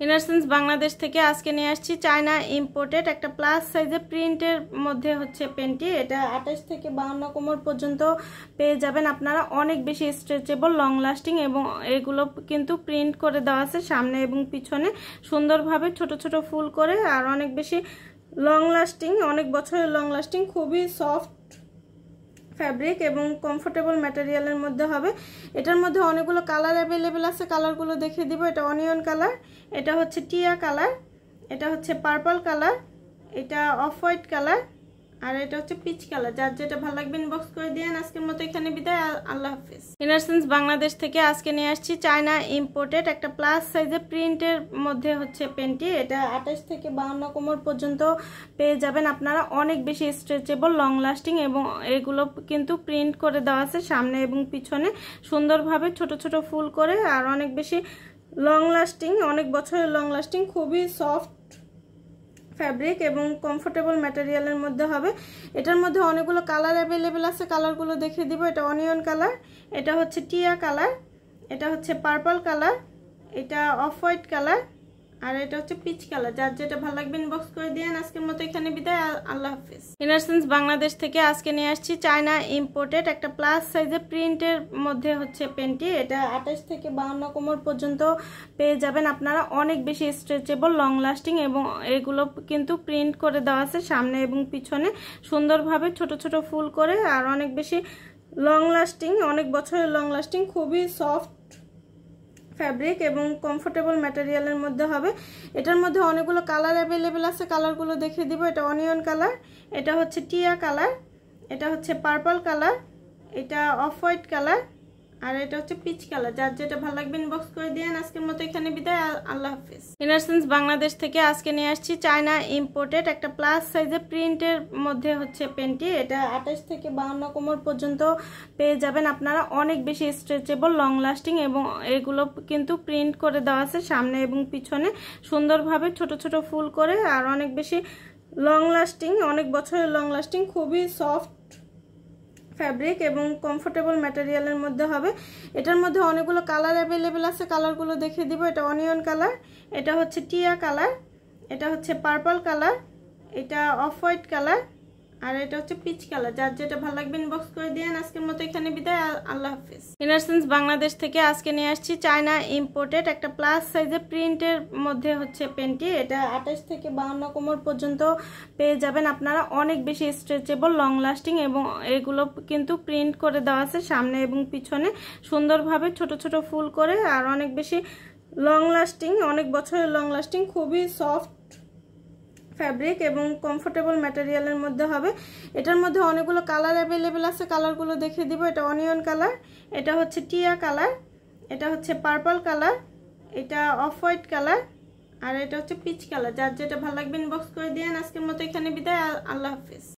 ইনারসেন্স বাংলাদেশ থেকে আজকে নিয়ে আসছি চায়না ইম্পোর্টেড একটা প্লাস সাইজের প্রিন্টের মধ্যে হচ্ছে পেনটি। এটা 28 থেকে 52 কোমর পর্যন্ত পেয়ে যাবেন আপনারা। অনেক বেশি স্ট্রেচেবল, লং লাস্টিং এবং এগুলো কিন্তু প্রিন্ট করে দেওয়া আছে সামনে এবং পিছনে সুন্দরভাবে ছোট ছোট ফুল করে, আর অনেক বেশি লং লাস্টিং, অনেক বছরের লং লাস্টিং, খুবই সফট ফ্যাব্রিক এবং কমফোর্টেবল ম্যাটেরিয়ালের মধ্যে হবে। এটার মধ্যে অনেকগুলো কালার অ্যাভেলেবেল আছে, কালারগুলো দেখিয়ে দিব। এটা অনিয়ন কালার, এটা হচ্ছে টিয়া কালার, এটা হচ্ছে পার্পল কালার, এটা অফ হোয়াইট কালার, আর এটা হচ্ছে পিচ কালার। যার যেটা ভালো লাগবে ইনবক্স করে দিয়েন। আজকের মতো এখানে বিদায়, আল্লাহ হাফিজ। ইনারসেন্স বাংলাদেশ থেকে আজকে নিয়ে আসছি চায়না ইম্পোর্টেড একটা প্লাস সাইজের প্রিন্টের মধ্যে হচ্ছে পেনটি। এটা 28 থেকে 52 কোমর পর্যন্ত পেয়ে যাবেন আপনারা। অনেক বেশি স্ট্রেচেবল, লং লাস্টিং এবং এগুলো কিন্তু প্রিন্ট করে দেওয়া আছে সামনে এবং পিছনে সুন্দরভাবে ছোট ছোট ফুল করে, আর অনেক বেশি লং লাস্টিং, অনেক বছরের লং লাস্টিং, খুবই সফট ফ্যাব্রিক এবং কমফোর্টেবল ম্যাটেরিয়ালের মধ্যে হবে। এটার মধ্যে অনেকগুলো কালার অ্যাভেলেবেল আছে, কালারগুলো দেখিয়ে দিব। এটা অনিয়ন কালার, এটা হচ্ছে টিয়া কালার, এটা হচ্ছে পার্পল কালার, এটা অফ হোয়াইট কালার, আর এটা হচ্ছে পিচ কালার। যার যেটা ভালো লাগবে ইনবক্স করে দিয়েন। আজকের মতো এখানে বিদায়, আল্লাহ হাফিজ। ইনারসেন্স বাংলাদেশ থেকে আজকে নিয়ে আসছি চায়না ইম্পোর্টেড একটা প্লাস সাইজের প্রিন্টের মধ্যে হচ্ছে পেনটি। এটা 28 থেকে 52 কোমর পর্যন্ত পেয়ে যাবেন আপনারা। অনেক বেশি স্ট্রেচেবল, লং লাস্টিং এবং এগুলো কিন্তু প্রিন্ট করে দেওয়া আছে সামনে এবং পিছনে সুন্দরভাবে ছোট ছোট ফুল করে, আর অনেক বেশি লং লাস্টিং, অনেক বছরের লং লাস্টিং, খুবই সফট ফ্যাব্রিক এবং কমফোর্টেবল ম্যাটেরিয়ালের মধ্যে হবে। এটার মধ্যে অনেকগুলো কালার অ্যাভেলেবেল আছে, কালারগুলো দেখিয়ে দিব। এটা অনিয়ন কালার, এটা হচ্ছে টিয়া কালার, এটা হচ্ছে পার্পল কালার, এটা অফ হোয়াইট কালার, আর এটা হচ্ছে পিচ কালার। যার যেটা ভালো লাগবে ইনবক্স করে দিয়েন। আজকের মতো এখানে বিদায়, আল্লাহ হাফিজ। ইনারসেন্স বাংলাদেশ থেকে আজকে নিয়ে আসছি চায়না ইম্পোর্টেড একটা প্লাস সাইজের প্রিন্টের মধ্যে হচ্ছে পেনটি। এটা 28 থেকে 52 কোমর পর্যন্ত পেয়ে যাবেন আপনারা। অনেক বেশি স্ট্রেচেবল, লং লাস্টিং এবং এগুলো কিন্তু প্রিন্ট করে দেওয়া আছে সামনে এবং পিছনে সুন্দরভাবে ছোট ছোট ফুল করে, আর অনেক বেশি লং লাস্টিং, অনেক বছরের লং লাস্টিং, খুবই সফট ফ্যাব্রিক এবং কমফোর্টেবল ম্যাটেরিয়ালের মধ্যে হবে। এটার মধ্যে অনেকগুলো কালার অ্যাভেলেবেল আছে, কালারগুলো দেখিয়ে দিব। এটা অনিয়ন কালার, এটা হচ্ছে টিয়া কালার, এটা হচ্ছে পার্পল কালার, এটা অফ হোয়াইট কালার, আর এটা হচ্ছে পিচ কালার। যার যেটা ভালো লাগবে ইনবক্স করে দিয়েন। আজকের মতো এখানে বিদায়, আল্লাহ হাফিজ। ইনারসেন্স বাংলাদেশ থেকে আজকে নিয়ে আসছি চায়না ইম্পোর্টেড একটা প্লাস সাইজের প্রিন্টের মধ্যে হচ্ছে পেনটি। এটা 28 থেকে 52 কোমর পর্যন্ত পেয়ে যাবেন আপনারা। অনেক বেশি স্ট্রেচেবল, লং লাস্টিং এবং এগুলো কিন্তু প্রিন্ট করে দেওয়া আছে সামনে এবং পিছনে সুন্দরভাবে ছোট ছোট ফুল করে, আর অনেক বেশি লং লাস্টিং, অনেক বছরের লং লাস্টিং, খুবই সফট ফ্যাব্রিক এবং কমফোর্টেবল ম্যাটেরিয়ালের মধ্যে হবে। এটার মধ্যে অনেকগুলো কালার অ্যাভেলেবেল আছে, কালারগুলো দেখিয়ে দিব। এটা অনিয়ন কালার, এটা হচ্ছে টিয়া কালার, এটা হচ্ছে পার্পল কালার, এটা অফ হোয়াইট কালার, আর এটা হচ্ছে পিচ কালার। যার যেটা ভালো লাগবে ইনবক্স করে দিয়েন। আজকের মতো এখানে বিদায়, আল্লাহ হাফিজ।